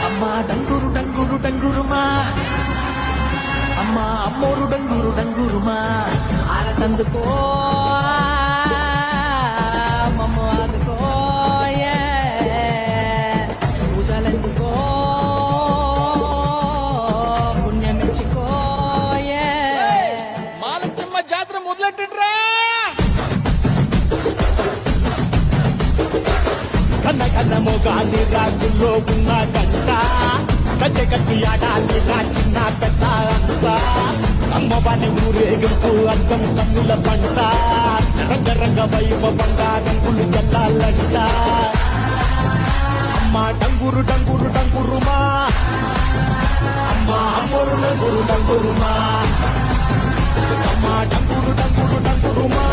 అమ్మా డంగురు డంగురు డంగురుమా అమ్మా అమ్మోరు డంగురు డంగురుమా ఆరటందుకో మమ్మ అందుకో పూజలెందుకో పుణ్యమెచ్చుకో మాలచ్చమ్మ జాతర మొదలెట్టండ్రా కన్న కన్నమో గాలి రాగుల్లో ఉన్న గంట గజ్జె కట్టి ఆడాలి నా చిన్న పెద్ద అంతా అమ్మవారి ఊరేగింపు అచ్చం కన్నుల పంట రంగరంగ వైభవంగా రంగులు చల్లాలంట అమ్మ డంగురు డంగురు డంగురుమా అమ్మ అమ్మోరు డంగురు డంగురుమా అమ్మ డంగురు డంగురు డంగురుమా